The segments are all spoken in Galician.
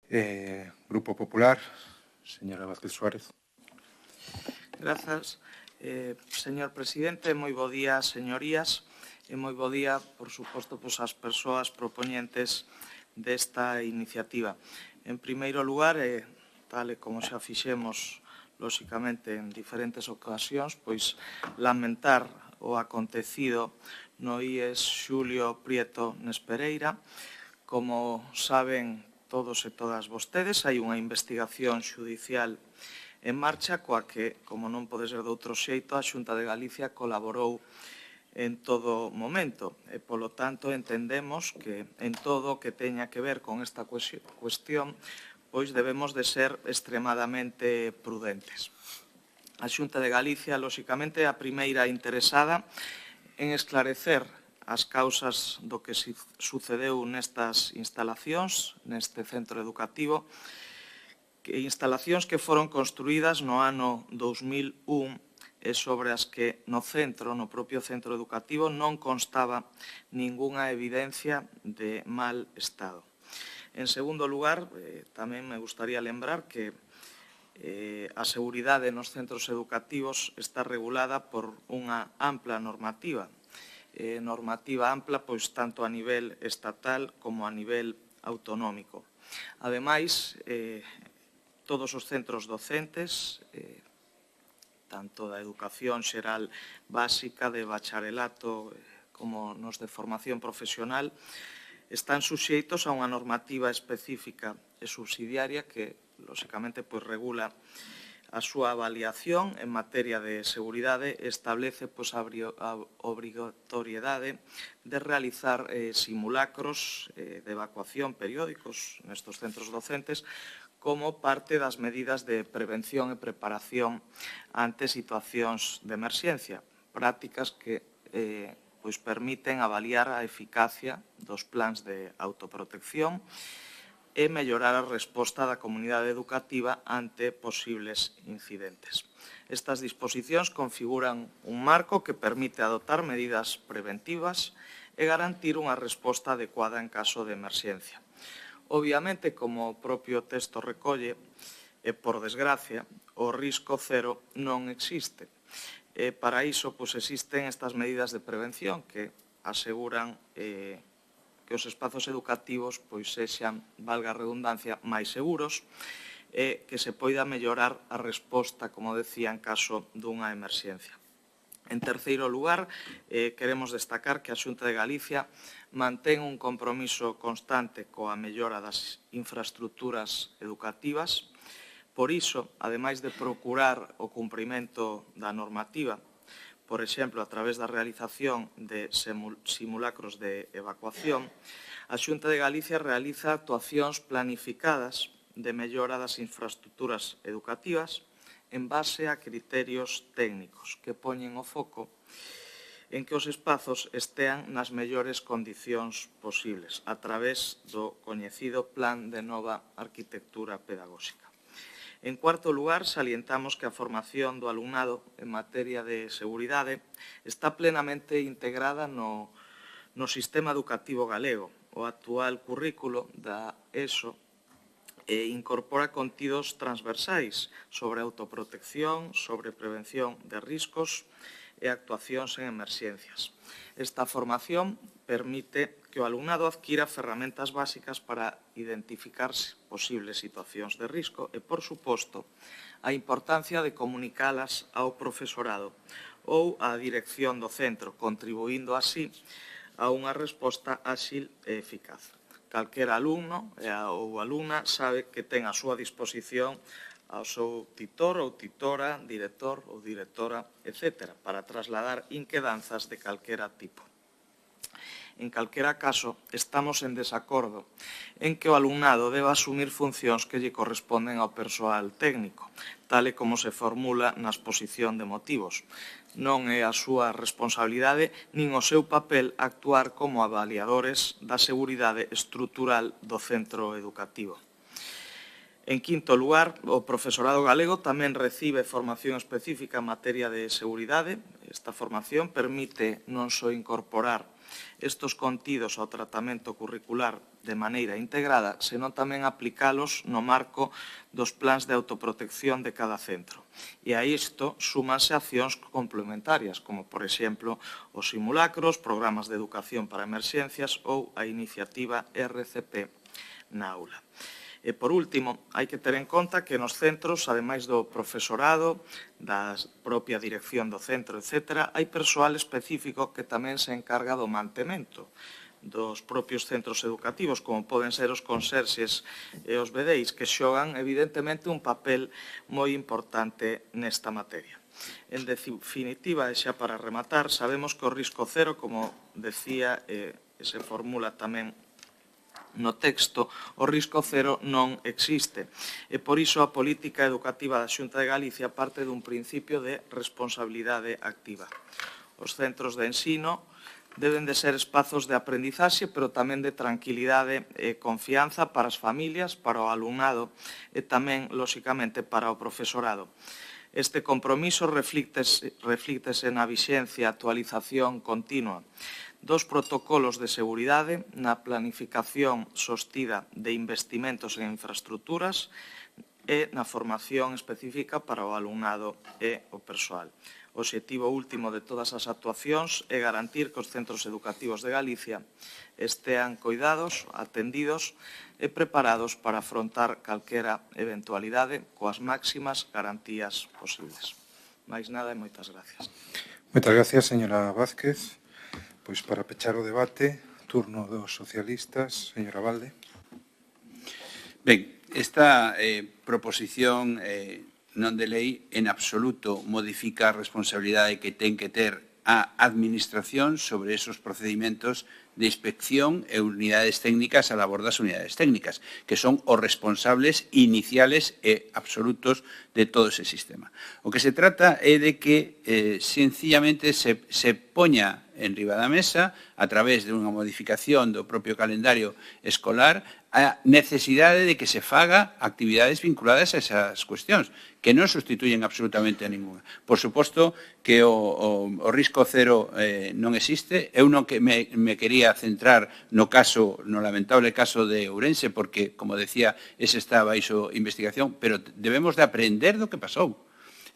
Grupo Popular, señora Vázquez Suárez. Grazas. Señor presidente, moi bo día, señorías, e moi bo día, por suposto, ás persoas propoñentes desta iniciativa. En primeiro lugar, tal e como xa fixemos, lóxicamente, en diferentes ocasións, pois lamentar o acontecido no IES Xulio Prieto Nespereira. Como saben todos e todas vostedes, hai unha investigación xudicial en marcha coa que, como non pode ser de outro xeito, a Xunta de Galicia colaborou en todo momento e, polo tanto, entendemos que en todo o que teña que ver con esta cuestión, pois debemos de ser extremadamente prudentes. A Xunta de Galicia, lóxicamente, é a primeira interesada en esclarecer as causas do que sucedeu nestas instalacións, neste centro educativo, instalacións que foron construídas no ano 2001 e sobre as que no propio centro educativo, non constaba ningunha evidencia de mal estado. En segundo lugar, tamén me gustaría lembrar que a seguridade nos centros educativos está regulada por unha ampla normativa. Normativa ampla, pois, tanto a nivel estatal como a nivel autonómico. Ademais, todos os centros docentes, tanto da educación xeral básica, de bacharelato, como nos de formación profesional, están suxeitos a unha normativa específica e subsidiaria que, lóxicamente, regula a súa avaliación en materia de seguridade e establece a obrigatoriedade de realizar simulacros de evacuación periódicos nestes centros docentes como parte das medidas de prevención e preparación ante situacións de emerxencia, prácticas que permiten avaliar a eficacia dos plans de autoprotección e mellorar a resposta da comunidade educativa ante posibles incidentes. Estas disposicións configuran un marco que permite adoptar medidas preventivas e garantir unha resposta adecuada en caso de emerxencia. Obviamente, como o propio texto recolle, e por desgracia, o risco cero non existe. Para iso, existen estas medidas de prevención que aseguran que os espazos educativos sexan, valga a redundancia, máis seguros e que se poida mellorar a resposta, como decía, en caso dunha emerxencia. En terceiro lugar, queremos destacar que a Xunta de Galicia mantén un compromiso constante coa mellora das infraestructuras educativas. Por iso, ademais de procurar o cumprimento da normativa, por exemplo, a través da realización de simulacros de evacuación, a Xunta de Galicia realiza actuacións planificadas de mellora das infraestructuras educativas en base a criterios técnicos que poñen o foco en que os espazos estean nas mellores condicións posibles a través do coñecido Plan de Nova Arquitectura Pedagóxica. En cuarto lugar, salientamos que a formación do alumnado en materia de seguridade está plenamente integrada no sistema educativo galego. O actual currículo da ESO incorpora contidos transversais sobre autoprotección, sobre prevención de riscos e actuacións en emerxencias. Esta formación permite que o alumnado adquira ferramentas básicas para identificar posibles situacións de risco e, por suposto, a importancia de comunicalas ao profesorado ou á dirección do centro, contribuindo así a unha resposta áxil e eficaz. Calquera alumno ou alumna sabe que ten a súa disposición ao seu titor ou titora, director ou directora, etc., para trasladar inquedanzas de calquera tipo. En calquera caso, estamos en desacordo en que o alumnado deba asumir funcións que lle corresponden ao persoal técnico, tal e como se formula na exposición de motivos. Non é a súa responsabilidade nin o seu papel actuar como avaliadores da seguridade estrutural do centro educativo. En quinto lugar, o profesorado galego tamén recibe formación específica en materia de seguridade. Esta formación permite non só incorporar estes contidos ao tratamento curricular de maneira integrada, senón tamén aplicalos no marco dos plans de autoprotección de cada centro. E a isto súmanse accións complementarias, como, por exemplo, os simulacros, programas de educación para emerxencias ou a iniciativa RCP na aula. E, por último, hai que ter en conta que nos centros, ademais do profesorado, da propia dirección do centro, etc., hai persoal específico que tamén se encarga do mantemento dos propios centros educativos, como poden ser os conserxes e os vedeis, que xogan, evidentemente, un papel moi importante nesta materia. En definitiva, e xa para rematar, sabemos que o risco cero, como decía, e se formula tamén no texto, o risco cero non existe. E por iso a política educativa da Xunta de Galicia parte dun principio de responsabilidade activa. Os centros de ensino deben de ser espazos de aprendizaxe, pero tamén de tranquilidade e confianza para as familias, para o alumnado e tamén, lóxicamente, para o profesorado. Este compromiso reflíctese na vixencia e actualización continua dos protocolos de seguridade, na planificación sostida de investimentos en infraestructuras e na formación específica para o alumnado e o persoal. O obxectivo último de todas as actuacións é garantir que os centros educativos de Galicia estean coidados, atendidos e preparados para afrontar calquera eventualidade coas máximas garantías posibles. Máis nada e moitas gracias. Moitas gracias, señora Vázquez. Pois para pechar o debate, turno dos socialistas, señora Valde. Ben, esta proposición non de lei en absoluto modifica a responsabilidade que ten que ter a Administración sobre esos procedimentos de inspección e unidades técnicas a labor das unidades técnicas, que son os responsables iniciales e absolutos de todo ese sistema. O que se trata é de que sencillamente se poña en riba da mesa, a través de unha modificación do propio calendario escolar, a necesidade de que se faga actividades vinculadas a esas cuestións, que non sustituyen absolutamente a ninguna. Por suposto que o risco cero non existe. Eu non que me quería centrar no lamentable caso de Ourense, porque, como decía, ese está baixo investigación, pero debemos de aprender do que pasou.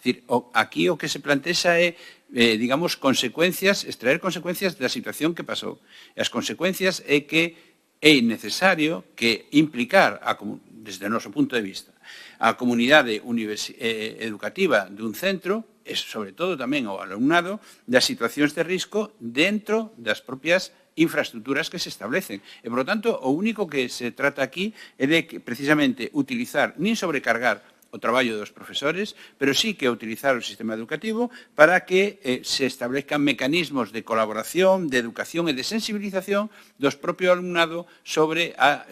É dicir, aquí o que se plantexa é, digamos, extraer consecuencias da situación que pasou. E as consecuencias é que é necesario que implicar, desde o noso punto de vista, a comunidade educativa dun centro, e sobre todo tamén ao alumnado, das situacións de risco dentro das propias infraestructuras que se establecen. E, por lo tanto, o único que se trata aquí é de que, precisamente, utilizar, nin sobrecargar o traballo dos profesores, pero sí que utilizar o sistema educativo para que se establezcan mecanismos de colaboración, de educación e de sensibilización dos propio alumnado sobre a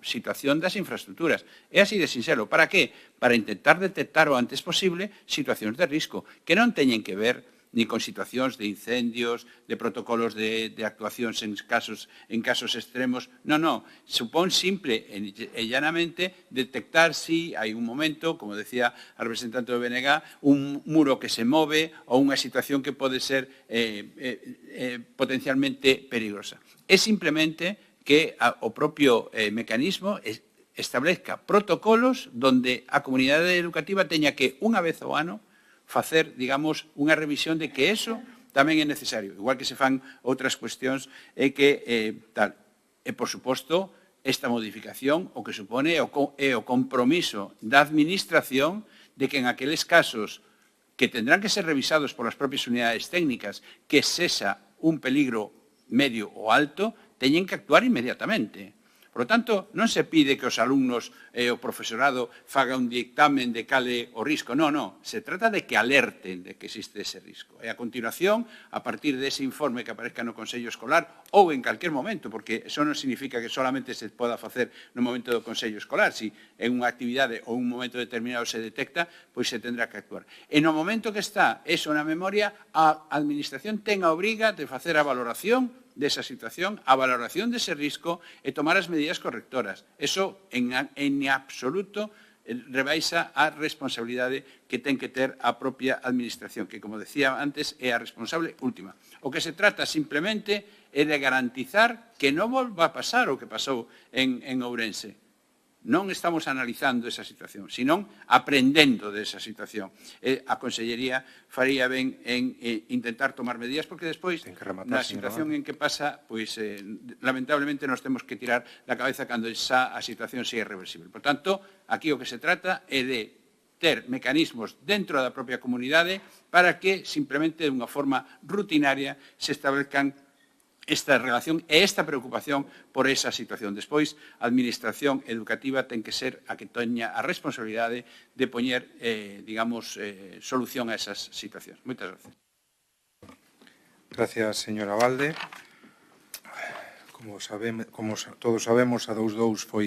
situación das infraestructuras. É así de sincero. Para que? Para intentar detectar o antes posible situacións de risco que non teñen que ver ni con situacións de incendios, de protocolos de actuacións en casos extremos. Non. Supón simple e llanamente detectar si hai un momento, como decía a representante do BNG, un muro que se move ou unha situación que pode ser potencialmente peligrosa. É simplemente que o propio mecanismo establezca protocolos donde a comunidade educativa teña que, unha vez ao ano, facer, digamos, unha revisión de que eso tamén é necesario. Igual que se fan outras cuestións, é que tal. E, por suposto, esta modificación o que supone é o compromiso da Administración de que en aqueles casos que tendrán que ser revisados por as propias unidades técnicas que sexa un peligro medio ou alto, teñen que actuar inmediatamente. Por lo tanto, non se pide que os alumnos e o profesorado faga un dictamen de cale o risco. Non. Se trata de que alerten de que existe ese risco. E a continuación, a partir dese informe que aparezca no Consello Escolar ou en calquer momento, porque eso non significa que solamente se poda facer no momento do Consello Escolar. Si en unha actividade ou un momento determinado se detecta, pois se tendrá que actuar. E no momento que está eso na memoria, a Administración ten a obriga de facer a valoración desa situación, a valoración dese risco e tomar as medidas correctoras. Eso en absoluto rebaixa a responsabilidade que ten que ter a propia Administración, que, como decía antes, é a responsable última. O que se trata simplemente é de garantizar que non volva a pasar o que pasou en Ourense. Non estamos analizando esa situación, senón aprendendo desa situación. A Consellería faría ben en intentar tomar medidas, porque despois, na situación en que pasa, pois, lamentablemente, nos temos que tirar da cabeza cando xa a situación sea irreversible. Por tanto, aquí o que se trata é de ter mecanismos dentro da propia comunidade para que, simplemente, de unha forma rutinaria, se establezcan esta relación e esta preocupación por esa situación. Despois, a Administración educativa ten que ser a que teña a responsabilidade de poñer, digamos, solución a esas situacións. Moitas gracias. Gracias, señora Balde. Como todos sabemos, a 2-2 foi